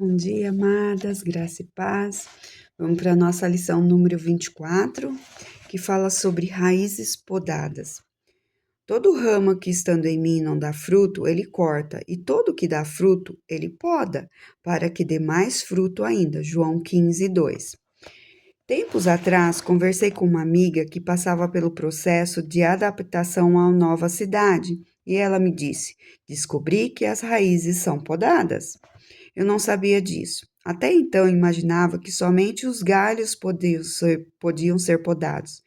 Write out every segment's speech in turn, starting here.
Bom dia, amadas, graça e paz. Vamos para a nossa lição número 24, que fala sobre raízes podadas. Todo ramo que estando em mim não dá fruto, ele corta, e todo que dá fruto, ele poda, para que dê mais fruto ainda. João 15, 2. Tempos atrás, conversei com uma amiga que passava pelo processo de adaptação à nova cidade, e ela me disse: descobri que as raízes são podadas. Eu não sabia disso. Até então imaginava que somente os galhos podiam ser podados.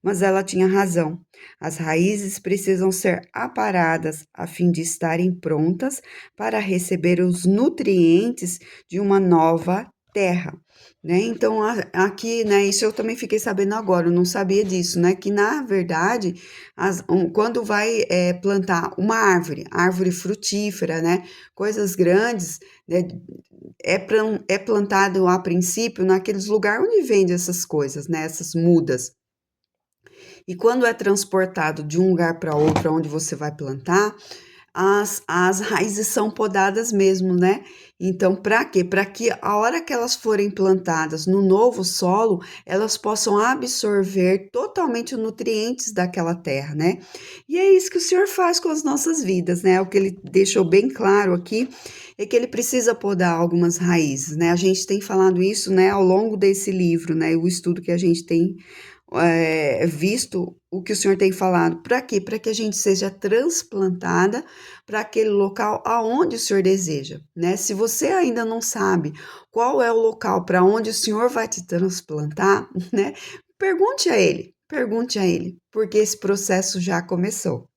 Mas ela tinha razão. As raízes precisam ser aparadas a fim de estarem prontas para receber os nutrientes de uma nova terra. Né? Então, aqui, né, isso eu também fiquei sabendo agora, eu não sabia disso, né? Que na verdade, quando vai plantar uma árvore frutífera, né? Coisas grandes, né, é plantado a princípio naqueles lugares onde vende essas coisas, né, essas mudas. E quando é transportado de um lugar para outro, onde você vai plantar, as raízes são podadas mesmo, né? Então, para quê? Para que a hora que elas forem plantadas no novo solo, elas possam absorver totalmente os nutrientes daquela terra, né? E é isso que o Senhor faz com as nossas vidas, né? O que ele deixou bem claro aqui é que ele precisa podar algumas raízes, né? A gente tem falado isso, né, ao longo desse livro, né? O estudo que a gente tem visto o que o Senhor tem falado. Para quê? Para que a gente seja transplantada para aquele local aonde o Senhor deseja, né? Se você ainda não sabe qual é o local para onde o Senhor vai te transplantar, né? Pergunte a Ele, porque esse processo já começou.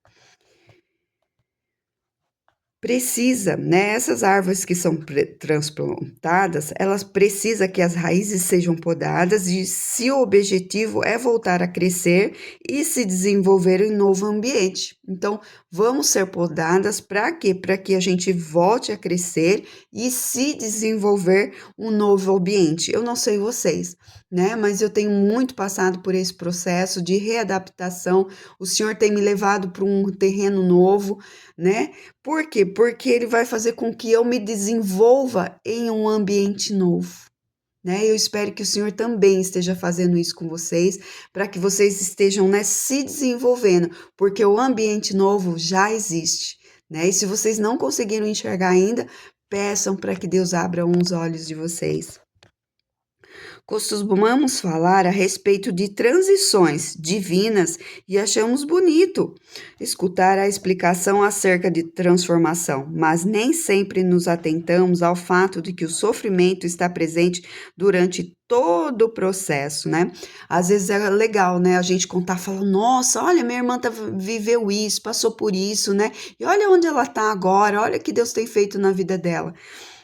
Precisa, né? Essas árvores que são transplantadas, elas precisam que as raízes sejam podadas e se o objetivo é voltar a crescer e se desenvolver em novo ambiente. Então, vamos ser podadas para quê? Para que a gente volte a crescer e se desenvolver um novo ambiente. Eu não sei vocês, né? Mas eu tenho muito passado por esse processo de readaptação. O Senhor tem me levado para um terreno novo, né? Por quê? Porque ele vai fazer com que eu me desenvolva em um ambiente novo. Né? Eu espero que o Senhor também esteja fazendo isso com vocês, para que vocês estejam, né, se desenvolvendo, porque o ambiente novo já existe. Né? E se vocês não conseguiram enxergar peçam para que Deus abra uns olhos de vocês. Costumamos falar a respeito de transições divinas e achamos bonito escutar a explicação acerca de transformação, mas nem sempre nos atentamos ao fato de que o sofrimento está presente durante todo o processo, né? Às vezes é legal, né? A gente contar, falar, nossa, olha, minha irmã viveu isso, passou por isso, né? E olha onde ela tá agora, olha o que Deus tem feito na vida dela.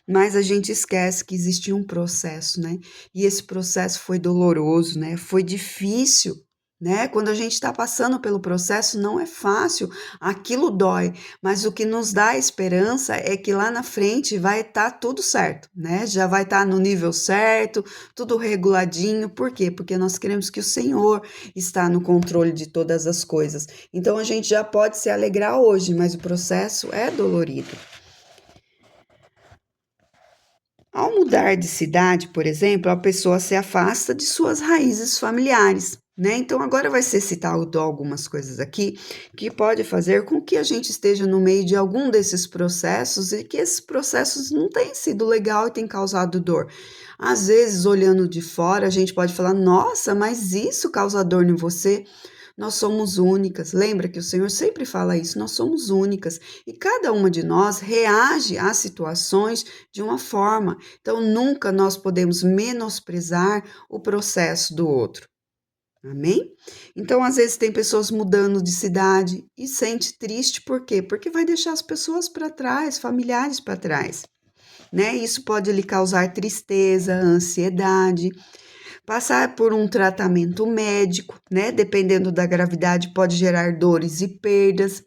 Mas a gente esquece que existia um processo, né? E esse processo foi doloroso, né? Foi difícil, né? Quando a gente está passando pelo processo, não é fácil, aquilo dói, mas o que nos dá esperança é que lá na frente vai estar tudo certo, né? Já vai estar no nível certo, tudo reguladinho. Por quê? Porque nós queremos que o Senhor está no controle de todas as coisas. Então a gente já pode se alegrar hoje, mas o processo é dolorido. Ao mudar de cidade, por exemplo, a pessoa se afasta de suas raízes familiares, né? Então, agora vai ser citado algumas coisas aqui que pode fazer com que a gente esteja no meio de algum desses processos e que esses processos não tenham sido legal e tenham causado dor. Às vezes, olhando de fora, a gente pode falar: nossa, mas isso causa dor em você? Nós somos únicas. Lembra que o Senhor sempre fala isso? Nós somos únicas e cada uma de nós reage às situações de uma forma. Então, nunca nós podemos menosprezar o processo do outro. Amém? Então, às vezes, tem pessoas mudando de cidade e sente triste, por quê? Porque vai deixar as pessoas para trás, familiares para trás. Né? Isso pode lhe causar tristeza, ansiedade. Passar por um tratamento médico, né? Dependendo da gravidade, pode gerar dores e perdas,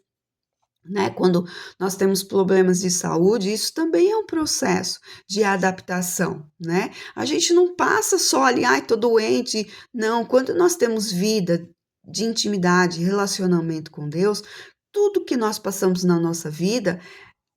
né? Quando nós temos problemas de saúde, isso também é um processo de adaptação, né? A gente não passa só ali, ai, tô doente. Não, quando nós temos vida de intimidade, relacionamento com Deus, tudo que nós passamos na nossa vida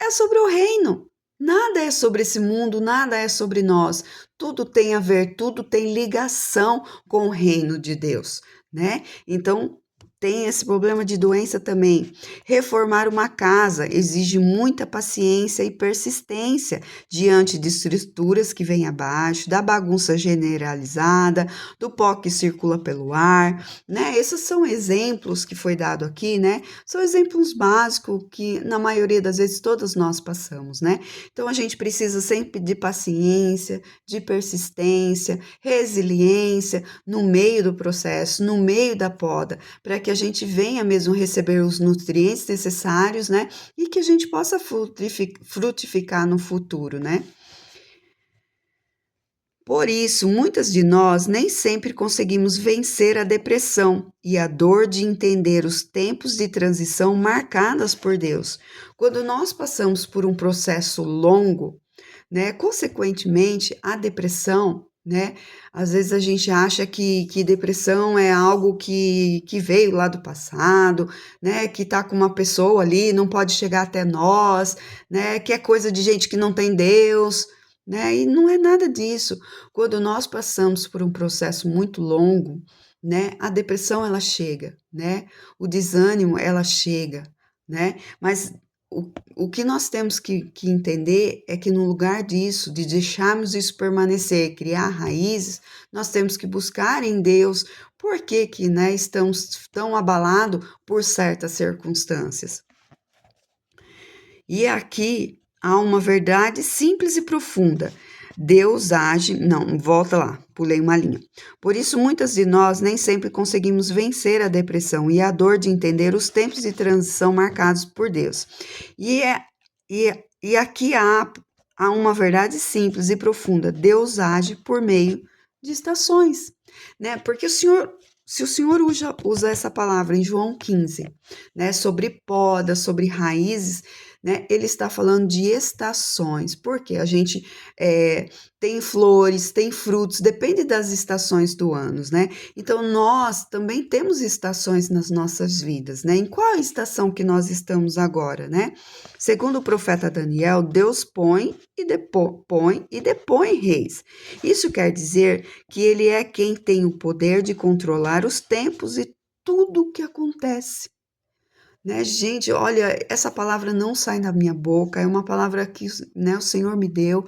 é sobre o reino. Nada é sobre esse mundo, nada é sobre nós. Tudo tem a ver, tudo tem ligação com o reino de Deus, né? Então, tem esse problema de doença também. Reformar uma casa exige muita paciência e persistência diante de estruturas que vêm abaixo, da bagunça generalizada, do pó que circula pelo ar, né? Esses são exemplos que foi dado aqui, né? São exemplos básicos que na maioria das vezes todos nós passamos, né? Então a gente precisa sempre de paciência, de persistência, resiliência no meio do processo, no meio da poda, para que a gente venha mesmo receber os nutrientes necessários, né? E que a gente possa frutificar no futuro, né? Por isso, muitas de nós nem sempre conseguimos vencer a depressão e a dor de entender os tempos de transição marcadas por Deus. Quando nós passamos por um processo longo, né, consequentemente, a depressão, né, às vezes a gente acha que depressão é algo que veio lá do passado, né, que tá com uma pessoa ali, não pode chegar até nós, né, que é coisa de gente que não tem Deus, né, e não é nada disso. Quando nós passamos por um processo muito longo, né, a depressão ela chega, né, o desânimo ela chega, né, mas o que nós temos que entender é que no lugar disso, de deixarmos isso permanecer, criar raízes, nós temos que buscar em Deus por que, né, estamos tão abalados por certas circunstâncias. E aqui há uma verdade simples e profunda. Deus age. Não, volta lá, pulei uma linha. Por isso, muitas de nós nem sempre conseguimos vencer a depressão e a dor de entender os tempos de transição marcados por Deus. E, é, e aqui há uma verdade simples e profunda. Deus age por meio de estações, né? Porque o Senhor. Se o Senhor usa essa palavra em João 15, né, sobre poda, sobre raízes, né, ele está falando de estações, porque a gente tem flores, tem frutos, depende das estações do ano, né? Então nós também temos estações nas nossas vidas, né? Em qual estação que nós estamos agora, né? Segundo o profeta Daniel, Deus põe e depõe reis. Isso quer dizer que ele é quem tem o poder de controlar os tempos e tudo o que acontece. Né, gente, olha, essa palavra não sai da minha boca, é uma palavra que, né, o Senhor me deu.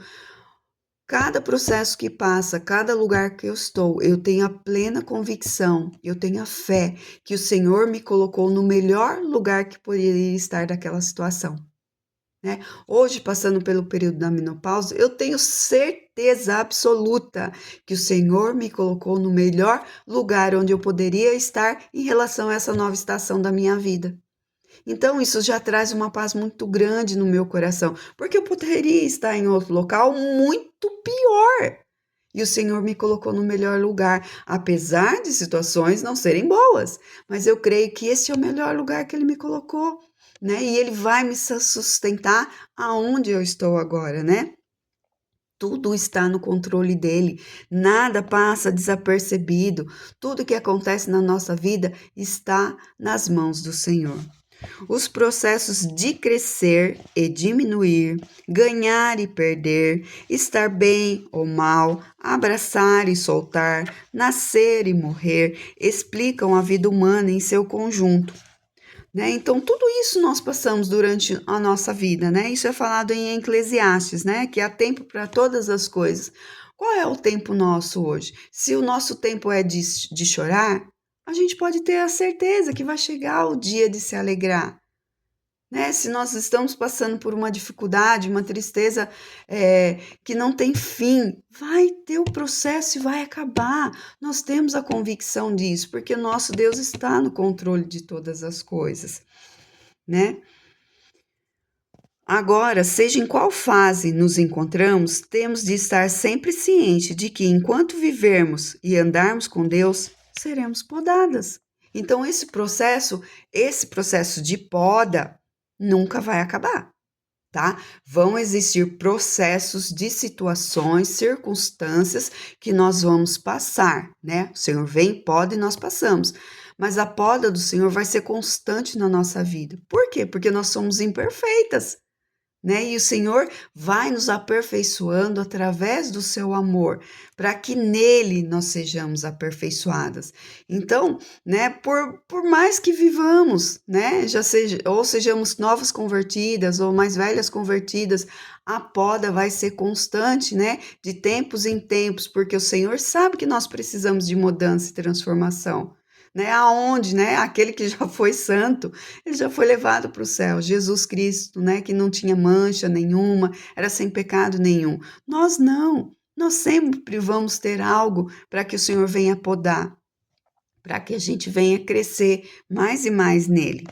Cada processo que passa, cada lugar que eu estou, eu tenho a plena convicção, eu tenho a fé que o Senhor me colocou no melhor lugar que poderia estar daquela situação, né? Hoje, passando pelo período da menopausa, eu tenho certeza absoluta que o Senhor me colocou no melhor lugar onde eu poderia estar em relação a essa nova estação da minha vida. Então, isso já traz uma paz muito grande no meu coração, porque eu poderia estar em outro local muito pior. E o Senhor me colocou no melhor lugar, apesar de situações não serem boas, mas eu creio que esse é o melhor lugar que Ele me colocou, né? E Ele vai me sustentar aonde eu estou agora, né? Tudo está no controle dele, nada passa desapercebido, tudo que acontece na nossa vida está nas mãos do Senhor. Os processos de crescer e diminuir, ganhar e perder, estar bem ou mal, abraçar e soltar, nascer e morrer, explicam a vida humana em seu conjunto. Né? Então, tudo isso nós passamos durante a nossa vida, né? Isso é falado em Eclesiastes, né? Que há tempo para todas as coisas. Qual é o tempo nosso hoje? Se o nosso tempo é de chorar, a gente pode ter a certeza que vai chegar o dia de se alegrar. Né? Se nós estamos passando por uma dificuldade, uma tristeza que não tem fim, vai ter o processo e vai acabar. Nós temos a convicção disso, porque o nosso Deus está no controle de todas as coisas, né? Agora, seja em qual fase nos encontramos, temos de estar sempre ciente de que enquanto vivermos e andarmos com Deus, seremos podadas. Então, esse processo de poda nunca vai acabar, tá? Vão existir processos de situações, circunstâncias que nós vamos passar, né? O Senhor vem, poda e nós passamos. Mas a poda do Senhor vai ser constante na nossa vida. Por quê? Porque nós somos imperfeitas. né? E o Senhor vai nos aperfeiçoando através do seu amor, para que nele nós sejamos aperfeiçoadas. Então, né, por mais que vivamos, né, já seja, ou sejamos novas convertidas ou mais velhas convertidas, a poda vai ser constante, né, de tempos em tempos, porque o Senhor sabe que nós precisamos de mudança e transformação. Né, aonde, né, aquele que já foi santo, ele já foi levado para o céu, Jesus Cristo, né, que não tinha mancha nenhuma, era sem pecado nenhum. Nós não, nós sempre vamos ter algo para que o Senhor venha podar, para que a gente venha crescer mais e mais nele.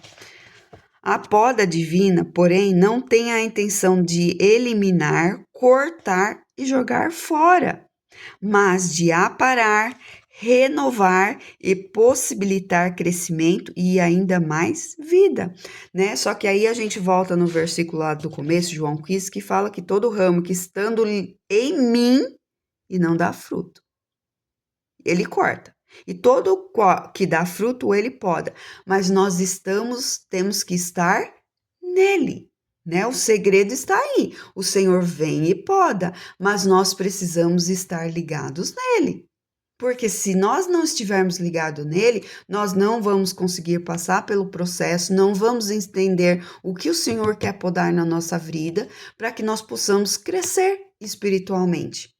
A poda divina, porém, não tem a intenção de eliminar, cortar e jogar fora, mas de aparar, renovar e possibilitar crescimento e ainda mais vida, né? Só que aí a gente volta no versículo lá do começo, João 15, que fala que todo ramo que estando em mim e não dá fruto, ele corta. E todo que dá fruto, ele poda. Mas nós temos que estar nele, né? O segredo está aí. O Senhor vem e poda, mas nós precisamos estar ligados nele. Porque se nós não estivermos ligados nele, nós não vamos conseguir passar pelo processo, não vamos entender o que o Senhor quer podar na nossa vida, para que nós possamos crescer espiritualmente.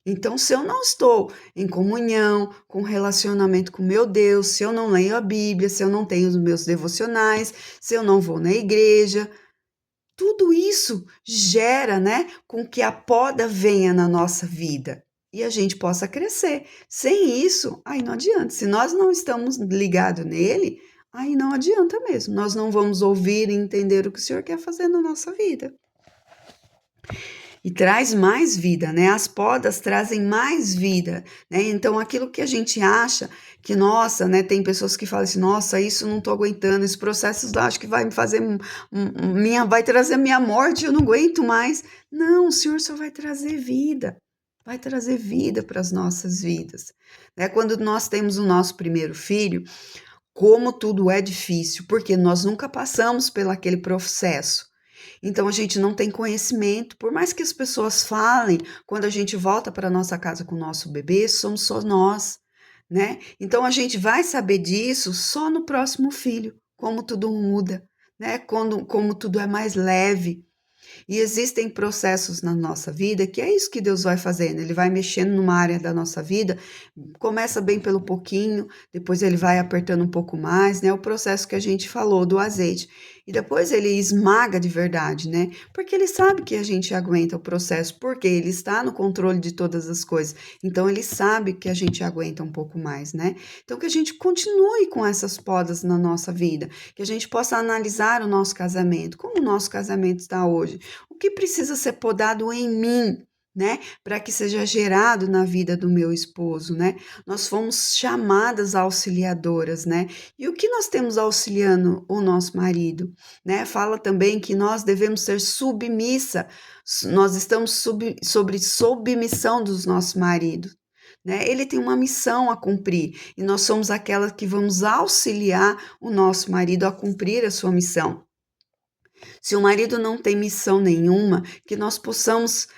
Então, se eu não estou em comunhão, com relacionamento com meu Deus, se eu não leio a Bíblia, se eu não tenho os meus devocionais, se eu não vou na igreja, tudo isso gera, né, com que a poda venha na nossa vida e a gente possa crescer. Sem isso, aí não adianta. Se nós não estamos ligados nele, aí não adianta mesmo. Nós não vamos ouvir e entender o que o Senhor quer fazer na nossa vida. E traz mais vida, né? As podas trazem mais vida, né? Então, aquilo que a gente acha que, nossa, né? Tem pessoas que falam assim, nossa, isso não tô aguentando, esse processo acho que vai me fazer, vai trazer minha morte, eu não aguento mais. Não, o Senhor só vai trazer vida para as nossas vidas, né? Quando nós temos o nosso primeiro filho, como tudo é difícil, porque nós nunca passamos pelo aquele processo. Então a gente não tem conhecimento, por mais que as pessoas falem, quando a gente volta para nossa casa com o nosso bebê, somos só nós, né? Então a gente vai saber disso só no próximo filho, como tudo muda, né? Como tudo é mais leve. E existem processos na nossa vida que é isso que Deus vai fazendo. Ele vai mexendo numa área da nossa vida, começa bem pelo pouquinho, depois ele vai apertando um pouco mais, né? O processo que a gente falou do azeite. E depois ele esmaga de verdade, né? Porque ele sabe que a gente aguenta o processo, porque ele está no controle de todas as coisas. Então ele sabe que a gente aguenta um pouco mais, né? Então que a gente continue com essas podas na nossa vida, que a gente possa analisar o nosso casamento, como o nosso casamento está hoje. O que precisa ser podado em mim, né? Para que seja gerado na vida do meu esposo, né? Nós fomos chamadas auxiliadoras, né? E o que nós temos auxiliando o nosso marido, né? Fala também que nós devemos ser submissa, nós estamos sobre submissão dos nossos maridos. Né? Ele tem uma missão a cumprir e nós somos aquelas que vamos auxiliar o nosso marido a cumprir a sua missão. Se o marido não tem missão nenhuma, que nós possamos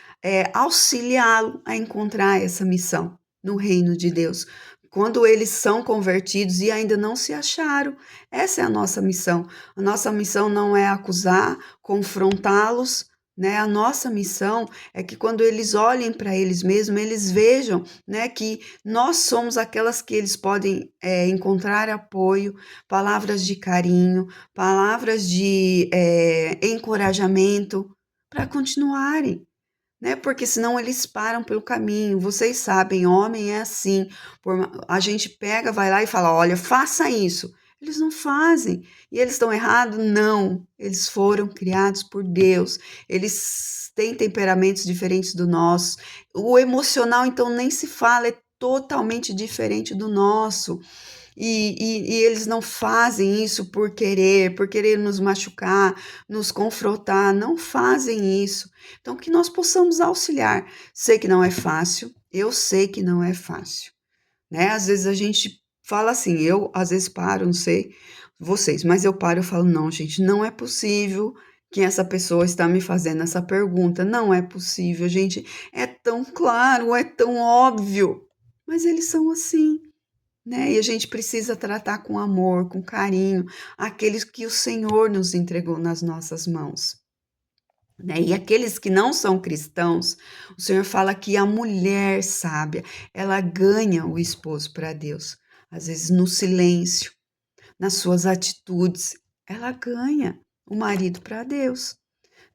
auxiliá-lo a encontrar essa missão no reino de Deus. Quando eles são convertidos e ainda não se acharam, essa é a nossa missão. A nossa missão não é acusar, confrontá-los, né? A nossa missão é que quando eles olhem para eles mesmos, eles vejam, né, que nós somos aquelas que eles podem encontrar apoio, palavras de carinho, palavras de encorajamento para continuarem, né? Porque senão eles param pelo caminho. Vocês sabem, homem é assim. A gente pega, vai lá e fala: olha, faça isso. Eles não fazem. E eles estão errados? Não. Eles foram criados por Deus. Eles têm temperamentos diferentes do nosso. O emocional, então, nem se fala, é totalmente diferente do nosso. E eles não fazem isso por querer nos machucar, nos confrontar, não fazem isso. Então, que nós possamos auxiliar. Sei que não é fácil, eu sei que não é fácil, né? Às vezes a gente fala assim, eu às vezes paro, não sei vocês, mas eu paro e falo, não, gente, não é possível que essa pessoa está me fazendo essa pergunta. Não é possível, gente. É tão claro, é tão óbvio. Mas eles são assim, né? E a gente precisa tratar com amor, com carinho, aqueles que o Senhor nos entregou nas nossas mãos. Né? E aqueles que não são cristãos, o Senhor fala que a mulher sábia, ela ganha o esposo para Deus. Às vezes no silêncio, nas suas atitudes, ela ganha o marido para Deus.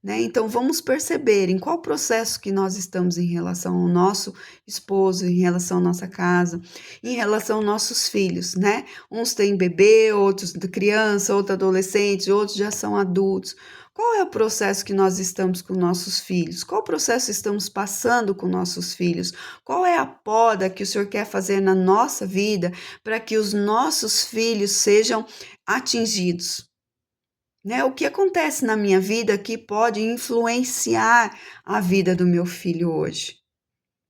Né? Então vamos perceber em qual processo que nós estamos em relação ao nosso esposo, em relação à nossa casa, em relação aos nossos filhos, né? Uns têm bebê, outros criança, outros adolescentes, outros já são adultos. Qual é o processo que nós estamos com nossos filhos? Qual processo estamos passando com nossos filhos? Qual é a poda que o Senhor quer fazer na nossa vida para que os nossos filhos sejam atingidos? Né? O que acontece na minha vida que pode influenciar a vida do meu filho hoje,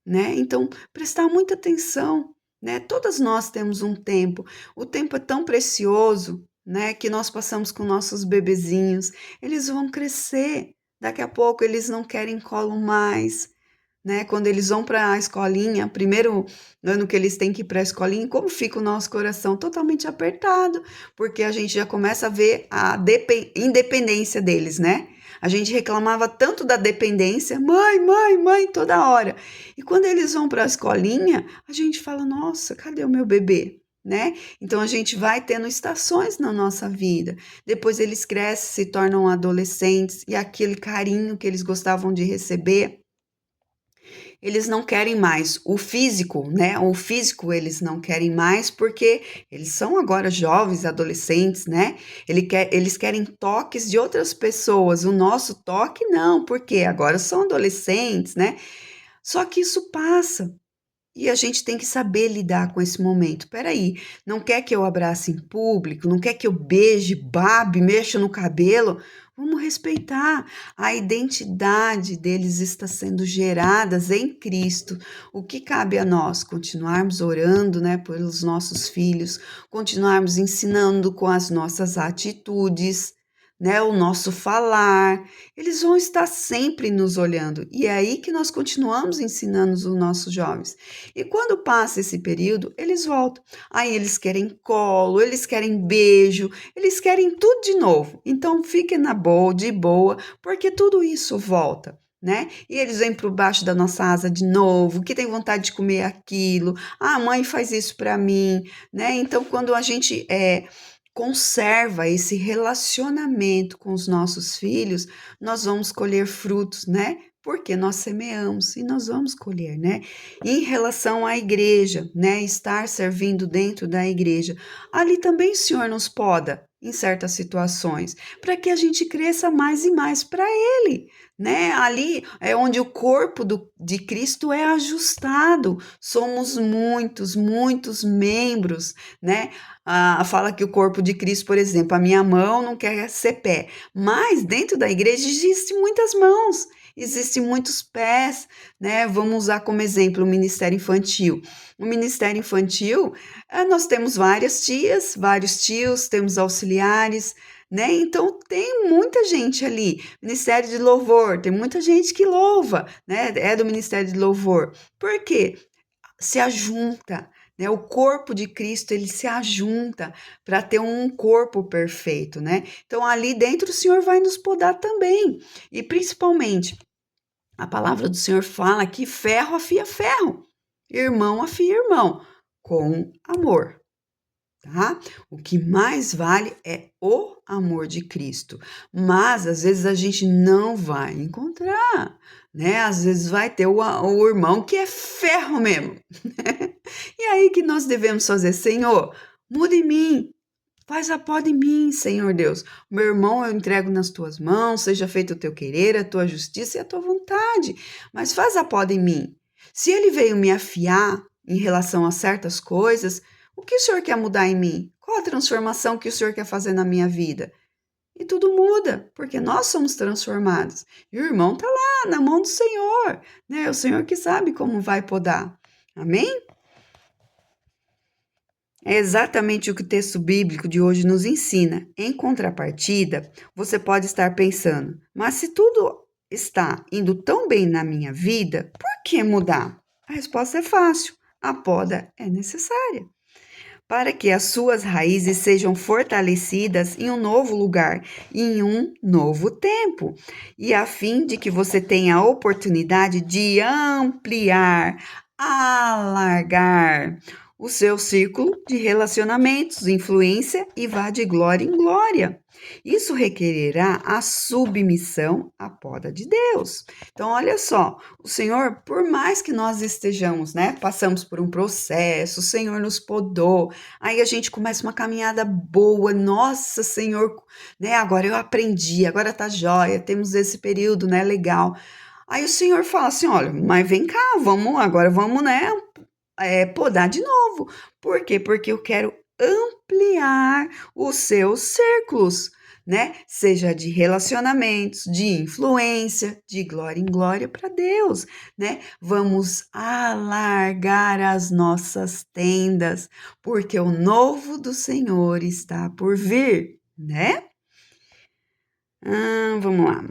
né? Então, prestar muita atenção, né? Todas nós temos um tempo. O tempo é tão precioso, né, que nós passamos com nossos bebezinhos. Eles vão crescer. Daqui a pouco eles não querem colo mais, né? Quando eles vão para a escolinha, primeiro ano que eles têm que ir para a escolinha, como fica o nosso coração totalmente apertado, porque a gente já começa a ver a independência deles, né? A gente reclamava tanto da dependência, mãe, mãe, mãe, toda hora. E quando eles vão para a escolinha, a gente fala, nossa, cadê o meu bebê? Né? Então a gente vai tendo estações na nossa vida. Depois eles crescem, se tornam adolescentes e aquele carinho que eles gostavam de receber, eles não querem mais o físico, né? O físico eles não querem mais porque eles são agora jovens, adolescentes, né? Eles querem toques de outras pessoas. O nosso toque não, porque agora são adolescentes, né? Só que isso passa. E a gente tem que saber lidar com esse momento. Peraí, não quer que eu abrace em público, não quer que eu beije, babe, mexa no cabelo? Vamos respeitar. A identidade deles está sendo gerada em Cristo. O que cabe a nós? Continuarmos orando, né, pelos nossos filhos, continuarmos ensinando com as nossas atitudes, né, o nosso falar. Eles vão estar sempre nos olhando. E é aí que nós continuamos ensinando os nossos jovens. E quando passa esse período, eles voltam. Aí eles querem colo, eles querem beijo, eles querem tudo de novo. Então fiquem na boa, de boa, porque tudo isso volta. Né? E eles vêm por baixo da nossa asa de novo, que tem vontade de comer aquilo. Ah, a mãe faz isso para mim, né? Então, quando a gente conserva esse relacionamento com os nossos filhos, nós vamos colher frutos, né? Porque nós semeamos e nós vamos colher, né? Em relação à igreja, né? Estar servindo dentro da igreja, ali também o Senhor nos poda em certas situações, para que a gente cresça mais e mais para Ele, né? Ali é onde o corpo de Cristo é ajustado. Somos muitos, muitos membros, né? Fala que o corpo de Cristo, por exemplo, a minha mão não quer ser pé, mas dentro da igreja existem muitas mãos. Existem muitos pés, né? Vamos usar como exemplo o ministério infantil. O ministério infantil, nós temos várias tias, vários tios, temos auxiliares, né? Então tem muita gente ali. Ministério de louvor, tem muita gente que louva, né? É do ministério de louvor. Por quê? Se ajunta, né? O corpo de Cristo, ele se ajunta para ter um corpo perfeito, né? Então ali dentro o Senhor vai nos podar também. E principalmente, a palavra do Senhor fala que ferro afia ferro, irmão afia irmão, com amor. Tá? O que mais vale é o amor de Cristo. Mas às vezes a gente não vai encontrar, né? Às vezes vai ter o irmão que é ferro mesmo. E aí que nós devemos fazer, Senhor, muda em mim. Faz a poda em mim, Senhor Deus. Meu irmão eu entrego nas tuas mãos, seja feito o teu querer, a tua justiça e a tua vontade. Mas faz a poda em mim. Se ele veio me afiar em relação a certas coisas, o que o Senhor quer mudar em mim? Qual a transformação que o Senhor quer fazer na minha vida? E tudo muda, porque nós somos transformados. E o irmão está lá na mão do Senhor, né? O Senhor que sabe como vai podar. Amém? É exatamente o que o texto bíblico de hoje nos ensina. Em contrapartida, você pode estar pensando, mas se tudo está indo tão bem na minha vida, por que mudar? A resposta é fácil: a poda é necessária para que as suas raízes sejam fortalecidas em um novo lugar, em um novo tempo, e a fim de que você tenha a oportunidade de ampliar, alargar o seu círculo de relacionamentos, influência e vá de glória em glória. Isso requererá a submissão à poda de Deus. Então, olha só, o Senhor, por mais que nós estejamos, né, passamos por um processo, o Senhor nos podou, aí a gente começa uma caminhada boa, nossa, Senhor, né, agora eu aprendi, agora tá jóia, temos esse período, né, legal. Aí o Senhor fala assim, olha, mas vem cá, agora vamos, né, podar de novo. Por quê? Porque eu quero ampliar os seus círculos, né? Seja de relacionamentos, de influência, de glória em glória para Deus, né? Vamos alargar as nossas tendas, porque o novo do Senhor está por vir, né? Vamos lá.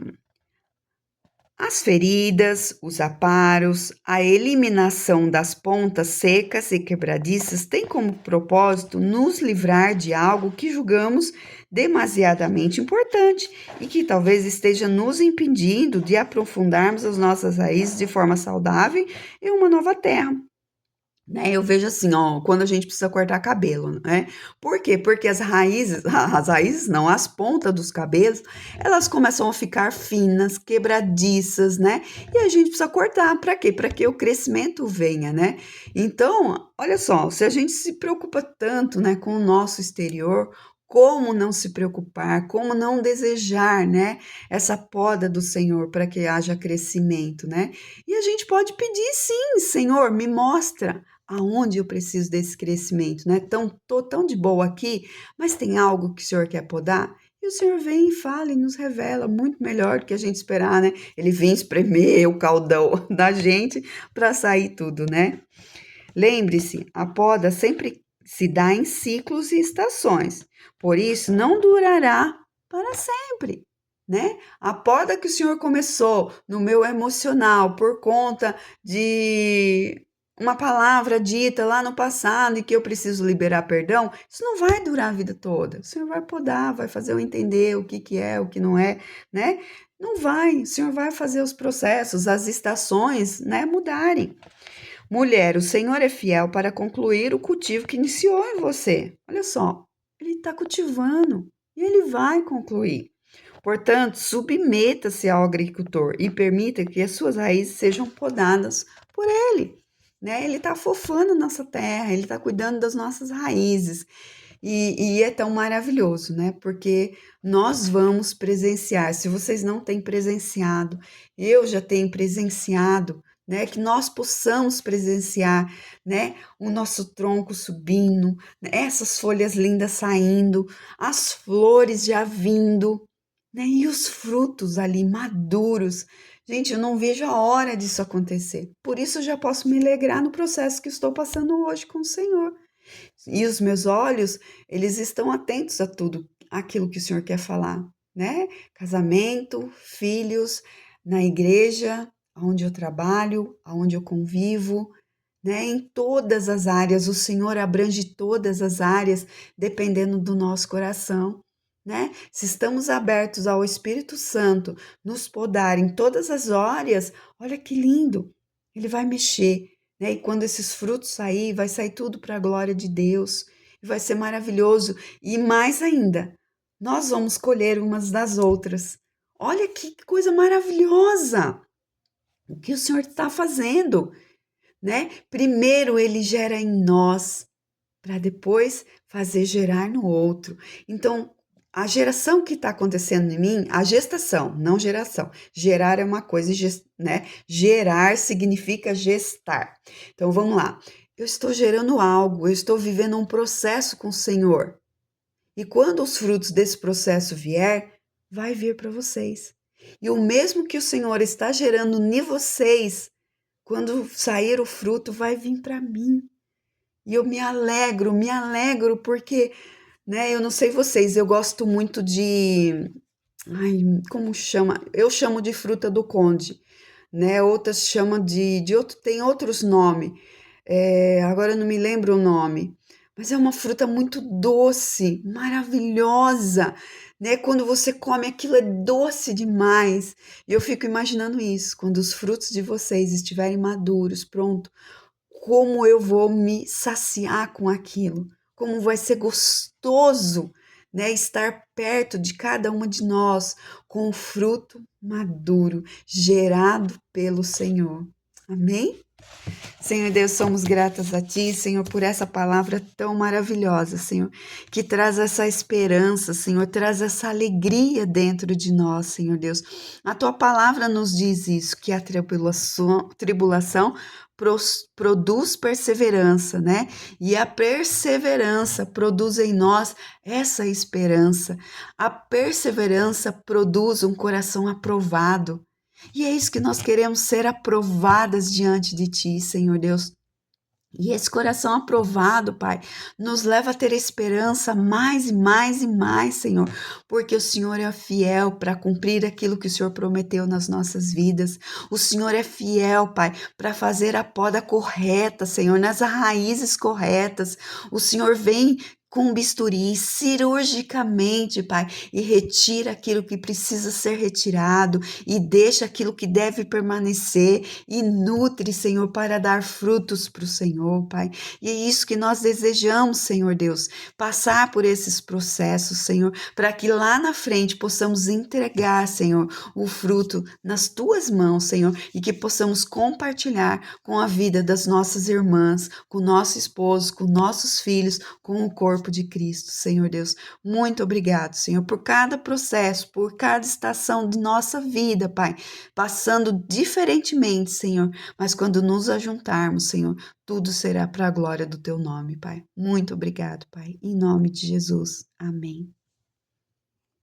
As feridas, os aparos, a eliminação das pontas secas e quebradiças tem como propósito nos livrar de algo que julgamos demasiadamente importante e que talvez esteja nos impedindo de aprofundarmos as nossas raízes de forma saudável em uma nova terra. Né, eu vejo assim, ó, quando a gente precisa cortar cabelo, né? Por quê? Porque as raízes não, as pontas dos cabelos, elas começam a ficar finas, quebradiças, né? E a gente precisa cortar, para quê? Para que o crescimento venha, né? Então, olha só, se a gente se preocupa tanto, né, com o nosso exterior, como não se preocupar, como não desejar, né, essa poda do Senhor para que haja crescimento, né? E a gente pode pedir sim, Senhor, me mostra aonde eu preciso desse crescimento, né? Tô tão de boa aqui, mas tem algo que o Senhor quer podar? E o Senhor vem e fala e nos revela muito melhor do que a gente esperar, né? Ele vem espremer o caldão da gente para sair tudo, né? Lembre-se, a poda sempre se dá em ciclos e estações, por isso não durará para sempre. Né? A poda que o Senhor começou no meu emocional por conta de uma palavra dita lá no passado e que eu preciso liberar perdão, isso não vai durar a vida toda. O Senhor vai podar, vai fazer eu entender o que é, o que não é, né? Não vai. O Senhor vai fazer os processos, as estações, né, mudarem. Mulher, o Senhor é fiel para concluir o cultivo que iniciou em você. Olha só, ele está cultivando e ele vai concluir. Portanto, submeta-se ao agricultor e permita que as suas raízes sejam podadas por ele. Né? Ele está afofando nossa terra, ele está cuidando das nossas raízes. E é tão maravilhoso, né? Porque nós vamos presenciar. Se vocês não têm presenciado, eu já tenho presenciado, né? Que nós possamos presenciar, né? O nosso tronco subindo, né, essas folhas lindas saindo, as flores já vindo, né? E os frutos ali maduros. Gente, eu não vejo a hora disso acontecer. Por isso eu já posso me alegrar no processo que estou passando hoje com o Senhor. E os meus olhos, eles estão atentos a tudo aquilo que o Senhor quer falar, né? Casamento, filhos, na igreja, onde eu trabalho, onde eu convivo, né? Em todas as áreas, o Senhor abrange todas as áreas, dependendo do nosso coração. Né? Se estamos abertos ao Espírito Santo nos podar em todas as áreas, olha que lindo, ele vai mexer, né? E quando esses frutos sair, vai sair tudo para a glória de Deus, e vai ser maravilhoso. E mais ainda, nós vamos colher umas das outras. Olha que coisa maravilhosa! O que o Senhor está fazendo, né? Primeiro ele gera em nós, para depois fazer gerar no outro. Então, a geração que está acontecendo em mim, a gestação, não geração. Gerar é uma coisa, né? Gerar significa gestar. Então, vamos lá. Eu estou gerando algo, eu estou vivendo um processo com o Senhor. E quando os frutos desse processo vier, vai vir para vocês. E o mesmo que o Senhor está gerando em vocês, quando sair o fruto, vai vir para mim. E eu me alegro porque, né, eu não sei vocês, eu gosto muito de, ai, como chama? Eu chamo de fruta do conde, né? Outras chamam de outro, tem outros nomes. Agora eu não me lembro o nome, mas é uma fruta muito doce, maravilhosa, né? Quando você come aquilo é doce demais. E eu fico imaginando isso, quando os frutos de vocês estiverem maduros, pronto, como eu vou me saciar com aquilo, como vai ser gostoso, né, estar perto de cada uma de nós com o fruto maduro gerado pelo Senhor. Amém? Senhor Deus, somos gratas a Ti, Senhor, por essa palavra tão maravilhosa, Senhor, que traz essa esperança, Senhor, traz essa alegria dentro de nós, Senhor Deus. A Tua palavra nos diz isso, que a tribulação produz perseverança, né? E a perseverança produz em nós essa esperança. A perseverança produz um coração aprovado. E é isso que nós queremos, ser aprovadas diante de Ti, Senhor Deus. E esse coração aprovado, Pai, nos leva a ter esperança mais e mais e mais, Senhor, porque o Senhor é fiel para cumprir aquilo que o Senhor prometeu nas nossas vidas. O Senhor é fiel, Pai, para fazer a poda correta, Senhor, nas raízes corretas. O Senhor vem com um bisturi, cirurgicamente, Pai, e retira aquilo que precisa ser retirado e deixa aquilo que deve permanecer e nutre, Senhor, para dar frutos para o Senhor, Pai. E é isso que nós desejamos, Senhor Deus, passar por esses processos, Senhor, para que lá na frente possamos entregar, Senhor, o fruto nas tuas mãos, Senhor, e que possamos compartilhar com a vida das nossas irmãs, com o nosso esposo, com nossos filhos, com o corpo de Cristo, Senhor Deus. Muito obrigado, Senhor, por cada processo, por cada estação de nossa vida, Pai, passando diferentemente, Senhor, mas quando nos ajuntarmos, Senhor, tudo será para a glória do teu nome, Pai. Muito obrigado, Pai. Em nome de Jesus. Amém.